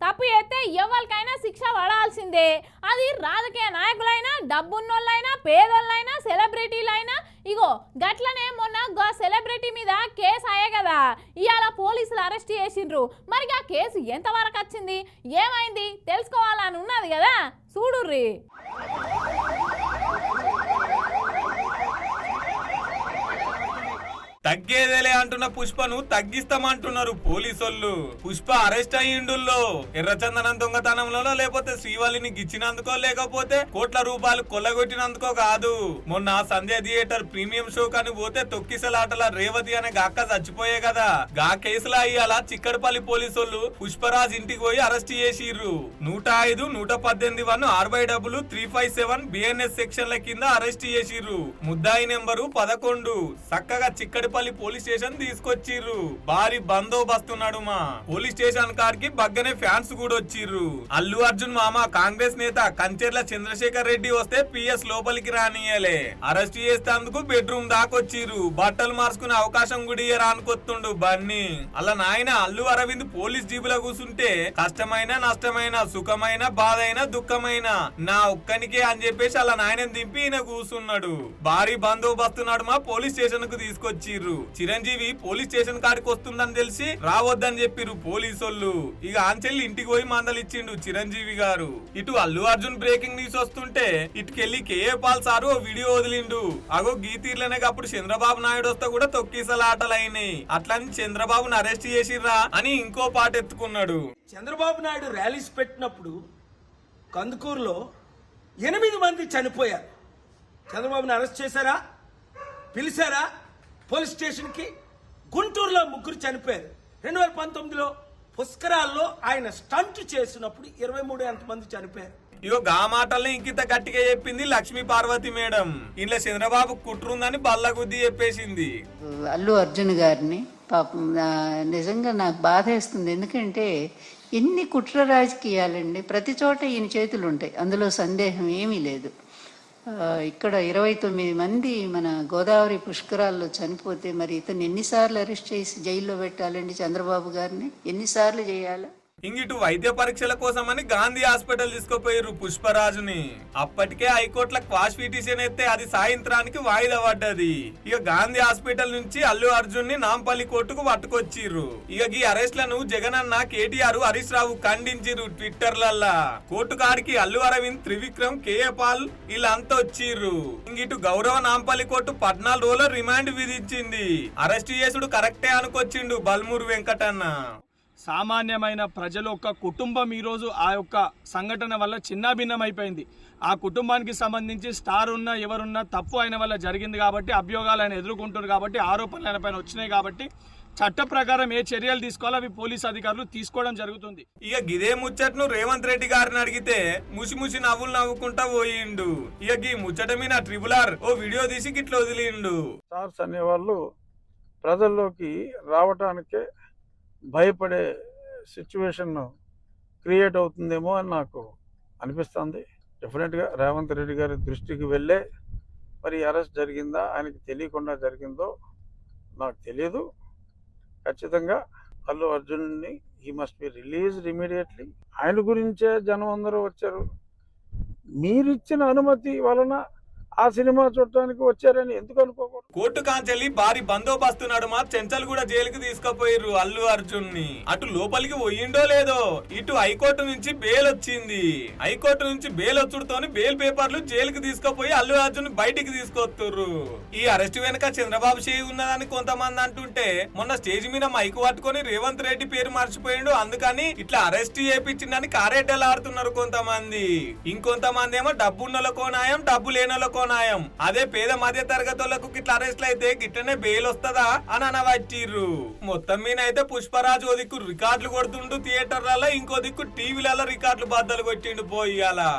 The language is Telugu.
తప్పు చేస్తే ఎవరికైనా శిక్ష పడాల్సిందే. అది రాజకీయ నాయకులైనా, డబ్బున్నోళ్ళైనా, పేదోళ్ళైనా, సెలబ్రిటీలైనా. ఇగో గట్లనే మొన్న సెలబ్రిటీ మీద కేసు అయ్యే కదా, ఇవాళ పోలీసులు అరెస్ట్ చేసిండ్రు. మరి ఆ కేసు ఎంతవరకు వచ్చింది, ఏమైంది తెలుసుకోవాలని ఉన్నది కదా, చూడుర్రి. తగ్గేదేలే అంటున్న పుష్పను తగ్గిస్తామంటున్నారు పోలీసోళ్ళు. పుష్ప అరెస్ట్ అయ్యిండుల్లో ఎర్రచందనం దొంగతనంలోనో, లేకపోతే శ్రీవల్లిని గిచ్చినందుకో, లేకపోతే కోట్ల రూపాయలు కొల్లగొట్టినందుకో కాదు. మొన్న సంధ్య థియేటర్ ప్రీమియం షో కని పోతే తొక్కిసలాటల రేవతి అనే గాక్క చచ్చిపోయే కదా. గా కేసులో అయ్యాల చిక్కడపల్లి పోలీసోళ్ళు పుష్పరాజ్ ఇంటికి పోయి అరెస్ట్ చేసిర్రు. 105, 118 RY 357 BNS సెక్షన్ల కింద అరెస్ట్ చేసిర్రు. ముద్దాయి నెంబరు 11. చక్కగా చిక్కడపల్లి పోలీస్ స్టేషన్ తీసుకొచ్చిర్రు. భారీ బందోబస్తున్నాడు. మా పోలీస్ స్టేషన్ కాడికి బగ్గనే ఫ్యాన్స్ కూడా వచ్చిర్రు. అల్లు అర్జున్ మామ కాంగ్రెస్ నేత కంచెర్ల చంద్రశేఖర్ రెడ్డి వస్తే PS లోపలికి రానియలే. అరెస్ట్ చేసేందుకు బెడ్రూమ్ దాకొచ్చిర్రు. బట్టలు మార్చుకునే అవకాశం కూడా రానుకొత్తుండు బన్నీ. అలా నాయన అల్లు అరవింద్ పోలీస్ జీబులో కూర్చుంటే కష్టమైన, నష్టమైన, సుఖమైన, బాధైన, దుఃఖమైన నా ఒక్కనికే అని చెప్పేసి అలా నాయన దింపి ఈయన కూర్చున్నాడు. భారీ బందోబస్తున్నాడు. మా పోలీస్ స్టేషన్ కు తీసుకొచ్చిర్రు. చిరంజీవి పోలీస్ స్టేషన్ కాడికి వస్తుందని తెలిసి రావద్దని చెప్పిర్రు పోలీసోళ్ళు. ఇక ఆంచెల్లి ఇంటికి పోయి మందలిచ్చిండు చిరంజీవి గారు. ఇటు అల్లు అర్జున్ బ్రేకింగ్ న్యూస్ వస్తుంటే ఇటుకెళ్లి కేఏ పాల్ సారు ఓ వీడియో వదిలిండు. అగో గీతీర్లనే అప్పుడు చంద్రబాబు నాయుడు వస్తే కూడా తొక్కిసలాటలైనాయి. అట్లని చంద్రబాబును అరెస్ట్ చేసిర్రా అని ఇంకో పాట ఎత్తుకున్నాడు. చంద్రబాబు నాయుడు ర్యాలీస్ పెట్టినప్పుడు కందుకూరులో 8 మంది చనిపోయారు. చంద్రబాబుని అరెస్ట్ చేశారా, పిలిచారా పోలీస్ స్టేషన్ కి? గుంటూరులో 3 చనిపోయారు. 2019లో పుష్కరాల్లో ఆయన స్టంట్ చేసినప్పుడు 23 మంది చనిపోయారు. ఇగో గా మాటల్ని ఇంకింత గట్టిగా చెప్పింది లక్ష్మీ పార్వతి మేడం. ఇంట్లో చంద్రబాబు కుట్రుందని బల్లగుద్ది చెప్పేసింది. అల్లు అర్జున్ గారిని పాపం నిజంగా నాకు బాధేస్తుంది. ఎందుకంటే ఎన్ని కుట్ర రాజకీయాలండి, ప్రతి చోట ఈయన చేతులు ఉంటాయి, అందులో సందేహం ఏమీ లేదు. ఇక్కడ 29 మంది మన గోదావరి పుష్కరాల్లో చనిపోతే మరి ఇతను ఎన్నిసార్లు అరెస్ట్ చేసి జైల్లో పెట్టాలండి? చంద్రబాబు గారిని ఎన్నిసార్లు చేయాలి? ఇంగిటు వైద్య పరీక్షల కోసమని గాంధీ హాస్పిటల్ తీసుకుపోయారు పుష్పరాజుని. అప్పటికే హైకోర్టుల క్వాష్ పిటిషన్ ఎత్తే అది సాయంత్రానికి వాయిదా పడ్డది. ఇక గాంధీ హాస్పిటల్ నుంచి అల్లు అర్జున్ ని నాంపల్లి కోర్టుకు పట్టుకొచ్చిర్రు. ఇక ఈ అరెస్ట్లను జగనన్న, కేటీఆర్, హరీష్ రావు ఖండించిర్రు ట్విట్టర్లల్లా. కోర్టు కాడికి అల్లు అరవింద్, త్రివిక్రమ్, కేఏ పాల్ వీళ్ళంతా వచ్చిర్రు. ఇంగిటు గౌరవ నాంపల్లి కోర్టు 14 రోజుల రిమాండ్ విధించింది. అరెస్ట్ చేసుడు కరెక్టే అనుకొచ్చిండు బల్మూరు వెంకటన్న. సామాన్యమైన ప్రజల యొక్క కుటుంబం ఈరోజు ఆ యొక్క సంఘటన వల్ల చిన్నాభిన్నమైపోయింది. ఆ కుటుంబానికి సంబంధించి స్టార్ ఉన్నా ఎవరున్నా తప్పు ఆయన వల్ల జరిగింది కాబట్టి, అభియోగాలు ఆయన ఎదుర్కొంటున్నారు కాబట్టి, ఆరోపణలు ఆయన పైన వచ్చినాయి కాబట్టి చట్ట ప్రకారం ఏ చర్యలు తీసుకోవాలో అవి పోలీసు అధికారులు తీసుకోవడం జరుగుతుంది. ఇక గిదే ముచ్చట్ను రేవంత్ రెడ్డి గారిని అడిగితే ముసి నవ్వులు నవ్వుకుంటా పోయిండు. ఇక ఈ ముచ్చట మీద RRR ఓ వీడియో తీసి గిట్ల వదిలిండు. స్టార్స్ అనేవాళ్ళు ప్రజల్లోకి రావటానికే భయపడే సిచ్యువేషన్ క్రియేట్ అవుతుందేమో అని నాకు అనిపిస్తుంది. డెఫినెట్గా రేవంత్ రెడ్డి గారి దృష్టికి వెళ్ళే మరి అరెస్ట్ జరిగిందా, ఆయనకి తెలియకుండా జరిగిందో నాకు తెలియదు. ఖచ్చితంగా అల్లు అర్జున్ని he must be released immediately. ఆయన గురించే జనం అందరూ వచ్చారు. మీరిచ్చిన అనుమతి వలన ఆ సినిమా చూడటానికి వచ్చారని ఎందుకు అనుకోకూడదు? కోర్టు కాంచెల్లి భారీ బందోబస్తు నడుమ చెంచల్ కూడా జైలుకి తీసుకుపోయారు అల్లు అర్జున్ ని. అటు లోపలికి పోయిండో లేదో ఇటు హైకోర్టు నుంచి బెయిల్ వచ్చింది. హైకోర్టు నుంచి బెయిల్ వచ్చుడుతోని బెయిల్ పేపర్లు జైలుకి తీసుకుపోయి అల్లు అర్జున్ బయటికి తీసుకొస్తుర్రు. ఈ అరెస్ట్ వెనక చంద్రబాబు చేయి ఉన్నదని కొంతమంది అంటుంటే, మొన్న స్టేజ్ మీద మైకు పట్టుకొని రేవంత్ రెడ్డి పేరు మర్చిపోయిండు, అందుకని ఇట్లా అరెస్ట్ చేయించిందని కారేటలాడుతున్నారు కొంతమంది. ఇంకొంతమంది ఏమో డబ్బున్నోళ్ళకో న్యాయం, డబ్బు లేనోళ్ళకో న్యాయం. అదే పేద మధ్య తరగతులకు గిట్లా అరెస్ట్ అయితే గిట్టనే బెయిల్ వస్తుందా అని అనవచ్చిర్రు. మొత్తం మీద అయితే పుష్పరాజు ఓ దిక్కు రికార్డులు కొడుతుండు థియేటర్లలో, ఇంకో దిక్కు టీవీలలో రికార్డులు బద్దలు కొట్టిండు పోయి. అలా